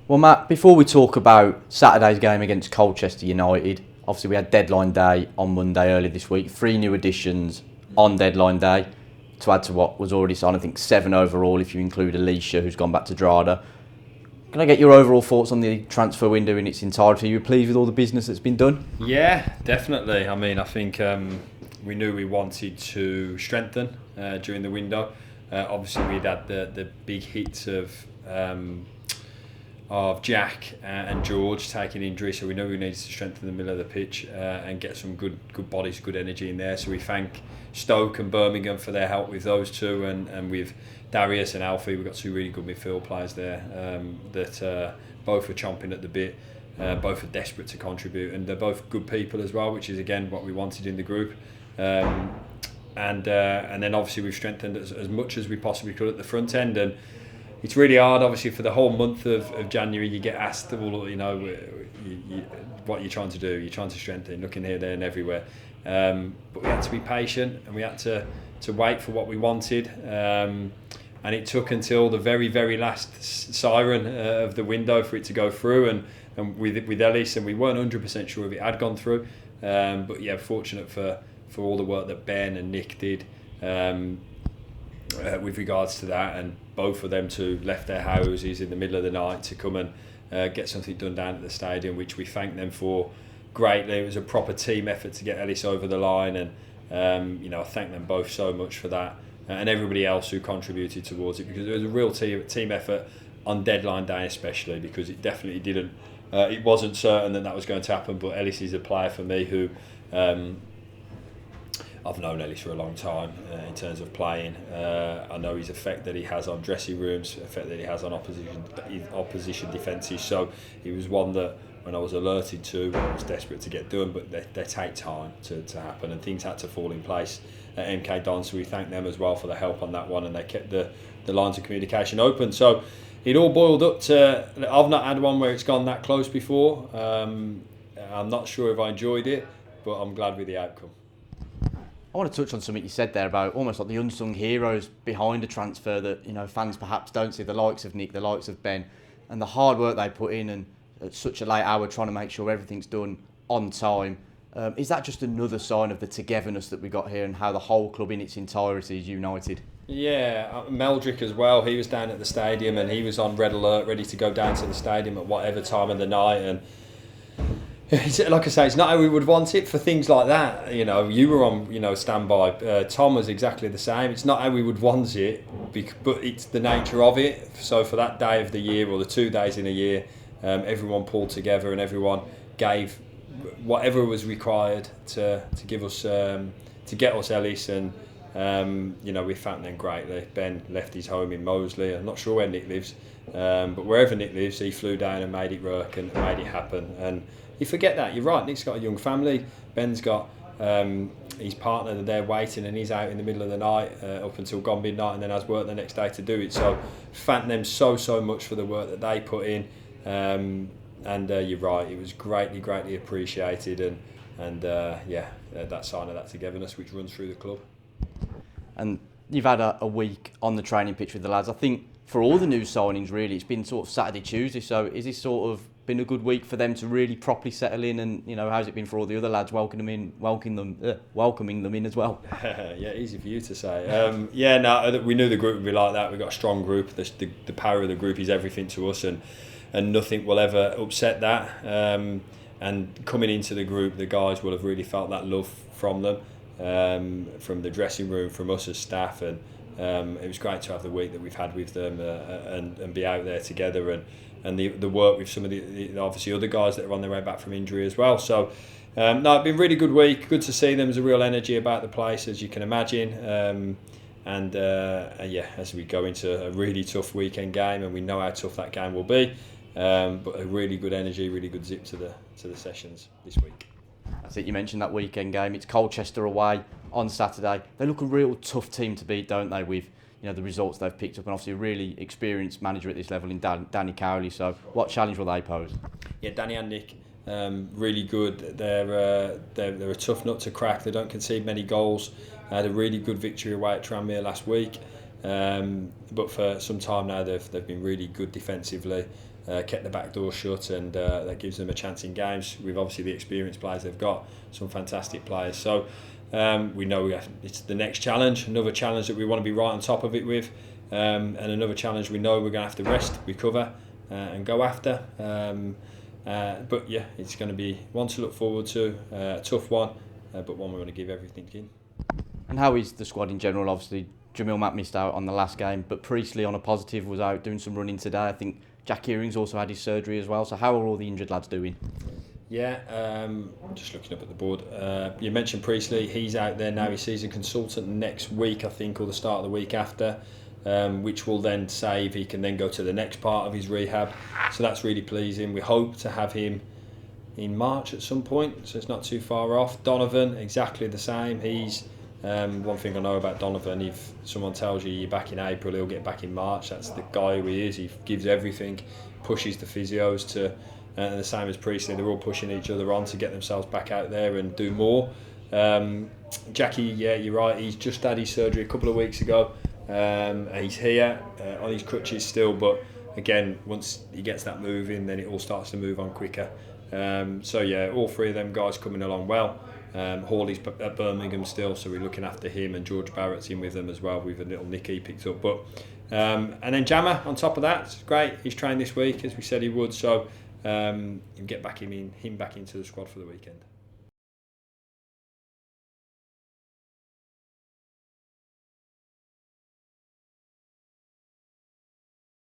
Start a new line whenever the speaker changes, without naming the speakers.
Well, Matt, before we talk about Saturday's game against Colchester United, obviously we had deadline day on Monday earlier this week. 3 new additions on deadline day to add to what was already signed. I think 7 overall if you include Alicia, who's gone back to Drada. Can I get your overall thoughts on the transfer window in its entirety? Are you pleased with all the business that's been done?
Yeah, definitely. I mean, I think we knew we wanted to strengthen during the window. Obviously, we'd had the big hits of Jack and George taking injury, so we know we needed to strengthen the middle of the pitch and get some good bodies, good energy in there. So we thank Stoke and Birmingham for their help with those two, and with Darius and Alfie, we've got 2 really good midfield players there that both are chomping at the bit. Both are desperate to contribute, and they're both good people as well, which is again what we wanted in the group. And then obviously we've strengthened as much as we possibly could at the front end, and it's really hard, obviously, for the whole month of January. You get asked, well, what you're trying to do. You're trying to strengthen, looking here, there, and everywhere. But we had to be patient, and we had to wait for what we wanted. And it took until the very, very last siren of the window for it to go through. And with Ellis, and we weren't 100% sure if it had gone through. But yeah, fortunate for all the work that Ben and Nick did with regards to that, and both of them two left their houses in the middle of the night to come and get something done down at the stadium, which we thank them for greatly. It was a proper team effort to get Ellis over the line, and I thank them both so much for that, and everybody else who contributed towards it, because it was a real team effort on deadline day, especially because it definitely didn't. It wasn't certain that was going to happen, but Ellis is a player for me who. I've known Ellis for a long time in terms of playing. I know his effect that he has on dressing rooms, effect that he has on opposition defences. So he was one that, when I was alerted to, I was desperate to get done, but they take time to happen, and things had to fall in place at MK Don. So we thank them as well for the help on that one, and they kept the lines of communication open. So it all boiled up to, I've not had one where it's gone that close before. I'm not sure if I enjoyed it, but I'm glad with the outcome.
I want to touch on something you said there about almost like the unsung heroes behind a transfer that fans perhaps don't see, the likes of Nick, the likes of Ben, and the hard work they put in, and at such a late hour trying to make sure everything's done on time. Is that just another sign of the togetherness that we got here, and how the whole club in its entirety is united?
Yeah, Meldrick as well. He was down at the stadium, and he was on red alert, ready to go down to the stadium at whatever time of the night. And like I say, it's not how we would want it for things like that. You were on, standby. Tom was exactly the same. It's not how we would want it, but it's the nature of it. So for that day of the year, or the 2 days in a year, everyone pulled together, and everyone gave whatever was required to give us to get us Ellis, and we thanked them greatly. Ben left his home in Moseley. I'm not sure where Nick lives, but wherever Nick lives, he flew down and made it work and made it happen. And you forget that. You're right. Nick's got a young family. Ben's got his partner there waiting, and he's out in the middle of the night up until gone midnight, and then has work the next day to do it. So thank them so much for the work that they put in. And you're right. It was greatly appreciated, and that sign of that togetherness which runs through the club.
And you've had a week on the training pitch with the lads. I think for all the new signings, really, it's been sort of Saturday, Tuesday. So is this sort of been a good week for them to really properly settle in? And how's it been for all the other lads welcoming them in as well?
Yeah, easy for you to say. We knew the group would be like that. We've got a strong group. The power of the group is everything to us, and nothing will ever upset that. And coming into the group, the guys will have really felt that love from them. From the dressing room, from us as staff, and it was great to have the week that we've had with them and be out there together, and the work with some of the obviously other guys that are on their way back from injury as well. So it's been a really good week. Good to see them. There's a real energy about the place, as you can imagine. As we go into a really tough weekend game, and we know how tough that game will be, but a really good energy, really good zip to the sessions this week.
That's it, you mentioned that weekend game. It's Colchester away on Saturday. They look a real tough team to beat, don't they, with the results they've picked up, and obviously a really experienced manager at this level in Danny Cowley. So what challenge will they pose? Yeah,
Danny and Nick, really good. They're a tough nut to crack. They don't concede many goals. They had a really good victory away at Tranmere last week. But for some time now, they've been really good defensively. kept the back door shut, and that gives them a chance in games with obviously the experienced players they've got, some fantastic players. So we know it's the next challenge, another challenge that we want to be right on top of it with, and another challenge we know we're going to have to rest, recover, and go after. But yeah, it's going to be one to look forward to, a tough one, but one we want to give everything in.
And how is the squad in general? Obviously, Jamil Matt missed out on the last game, but Priestley, on a positive, was out doing some running today. I think Jack Earings also had his surgery as well. So how are all the injured lads doing?
Yeah, just looking up at the board. You mentioned Priestley. He's out there now. He sees a consultant next week, I think, or the start of the week after, which will then say if he can then go to the next part of his rehab. So that's really pleasing. We hope to have him in March at some point, so it's not too far off. Donovan, exactly the same. He's one thing I know about Donovan, if someone tells you you're back in April, he'll get back in March. That's the guy who he is. He gives everything, pushes the physios to, and the same as Priestley, they're all pushing each other on to get themselves back out there and do more. Jackie, yeah, you're right, he's just had his surgery a couple of weeks ago. He's here on his crutches still, but again, once he gets that moving, then it all starts to move on quicker. So yeah, all three of them guys coming along well. Hawley's at Birmingham still, so we're looking after him, and George Barrett's in with them as well with a little nick he picked up. But and then Jammer on top of that, it's great. He's trained this week as we said he would, so you get him back into the squad for the weekend.